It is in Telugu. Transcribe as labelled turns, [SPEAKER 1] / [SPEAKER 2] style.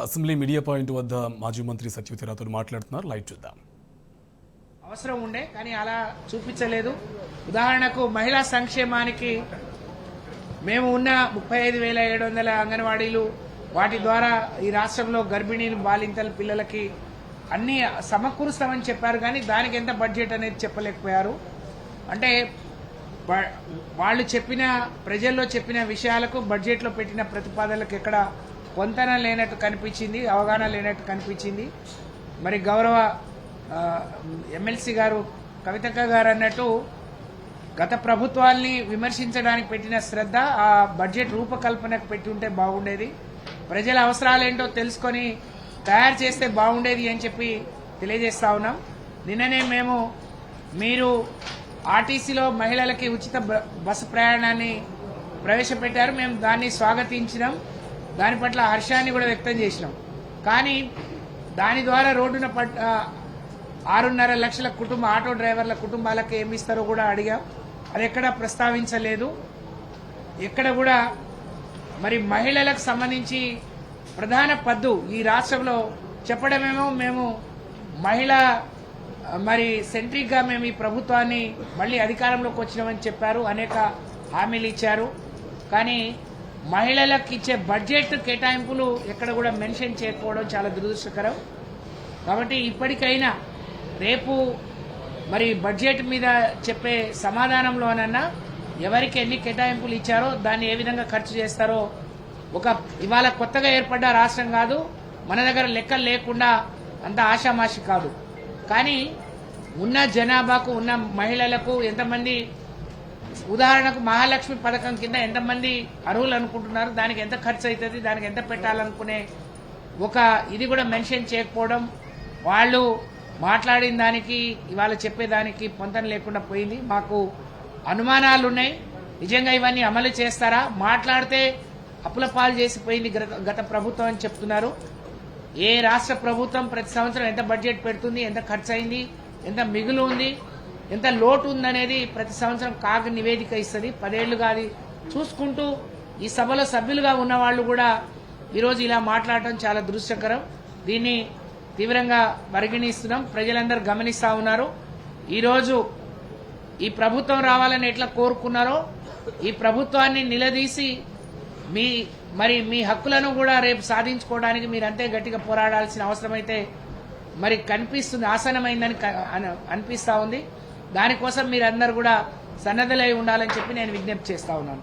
[SPEAKER 1] అసెంబ్లీ మీడియా పాయింట్ వద్ద మాజీ మంత్రి సత్యవతిరాతో మాట్లాడుతున్నారు. లైవ్ చూద్దాం.
[SPEAKER 2] అవసరం ఉండే కానీ అలా చూపించలేదు. ఉదాహరణకు మహిళా సంక్షేమానికి మేము ఉన్న 35,700 అంగన్వాడీలు, వాటి ద్వారా ఈ రాష్ట్రంలో గర్భిణీలు, బాలింతల పిల్లలకి అన్ని సమకూరుస్తామని చెప్పారు. కానీ దానికి ఎంత బడ్జెట్ అనేది చెప్పలేకపోయారు. అంటే వాళ్ళు చెప్పిన, ప్రజల్లో చెప్పిన విషయాలకు బడ్జెట్లో పెట్టిన ప్రతిపాదనలకు ఎక్కడ పొంతన లేనట్టు కనిపించింది, అవగాహన లేనట్టు కనిపించింది. మరి గౌరవ ఎమ్మెల్సీ గారు కవితక్క గారు అన్నట్టు గత ప్రభుత్వాల్ని విమర్శించడానికి పెట్టిన శ్రద్ధ ఆ బడ్జెట్ రూపకల్పనకు పెట్టి ఉంటే బాగుండేది. ప్రజల అవసరాలేంటో తెలుసుకొని తయారు చేస్తే బాగుండేది అని చెప్పి తెలియజేస్తా ఉన్నాం. నిన్ననే మీరు ఆర్టీసీలో మహిళలకి ఉచిత బస్సు ప్రయాణాన్ని ప్రవేశపెట్టారు. మేము దాన్ని స్వాగతించినాం. దాని పట్ల హర్షాన్ని కూడా వ్యక్తం చేసినాం. కానీ దాని ద్వారా రోడ్డున 6.5 లక్షల ఆటో డ్రైవర్ల కుటుంబాలకు ఏమి ఇస్తారో కూడా అడిగాం. అది ఎక్కడా ప్రస్తావించలేదు. ఎక్కడ కూడా మరి మహిళలకు సంబంధించి ప్రధాన పద్దు ఈ రాష్ట్రంలో చెప్పడమేమో మేము మహిళా సెంట్రిక్ గా మేము ఈ ప్రభుత్వాన్ని మళ్ళీ అధికారంలోకి వచ్చినామని చెప్పారు. అనేక హామీలు ఇచ్చారు. కానీ మహిళలకు ఇచ్చే బడ్జెట్ కేటాయింపులు ఎక్కడ కూడా మెన్షన్ చేయకపోవడం చాలా దురదృష్టకరం. కాబట్టి ఇప్పటికైనా రేపు మరి బడ్జెట్ మీద చెప్పే సమాధానంలోనన్నా ఎవరికి ఎన్ని కేటాయింపులు ఇచ్చారో, దాన్ని ఏ విధంగా ఖర్చు చేస్తారో, ఇవాళ కొత్తగా ఏర్పడ్డ రాష్ట్రం కాదు, మన దగ్గర లెక్కలు లేకుండా అంత ఆషామాషి కాదు. కానీ ఉన్న జనాభాకు, ఉన్న మహిళలకు ఎంతమంది, ఉదాహరణకు మహాలక్ష్మి పథకం కింద ఎంతమంది అర్హులు అనుకుంటున్నారు, దానికి ఎంత ఖర్చు అవుతుంది, దానికి ఎంత పెట్టాలనుకునే ఇది కూడా మెన్షన్ చేయకపోవడం, వాళ్ళు మాట్లాడిన దానికి ఇవాళ చెప్పేదానికి పొంతన లేకుండా పోయింది. మాకు అనుమానాలు ఉన్నాయి. నిజంగా ఇవన్నీ అమలు చేస్తారా? మాట్లాడితే అప్పుల పాలు చేసిపోయింది గత ప్రభుత్వం అని చెప్తున్నారు. ఏ రాష్ట్ర ప్రభుత్వం ప్రతి సంవత్సరం ఎంత బడ్జెట్ పెడుతుంది, ఎంత ఖర్చు అయింది, ఎంత మిగులు ఉంది, ఎంత లోటు ఉందనేది ప్రతి సంవత్సరం కాగ్ నివేదిక ఇస్తుంది. 10 ఏళ్లుగా అది చూసుకుంటూ ఈ సభలో సభ్యులుగా ఉన్న వాళ్ళు కూడా ఈరోజు ఇలా మాట్లాడటం చాలా దురదృష్టకరం. దీన్ని తీవ్రంగా పరిగణిస్తున్నాం. ప్రజలందరూ గమనిస్తా ఉన్నారు. ఈరోజు ఈ ప్రభుత్వం రావాలని ఎట్లా కోరుకున్నారో, ఈ ప్రభుత్వాన్ని నిలదీసి మీ హక్కులను కూడా రేపు సాధించుకోవడానికి మీరు అంతే గట్టిగా పోరాడాల్సిన అవసరం అయితే మరి కనిపిస్తుంది, ఆసనమైందని అనిపిస్తా ఉంది. దానికోసం మీరందరూ కూడా సన్నద్ధులై ఉండాలని చెప్పి నేను విజ్ఞప్తి చేస్తా ఉన్నాను.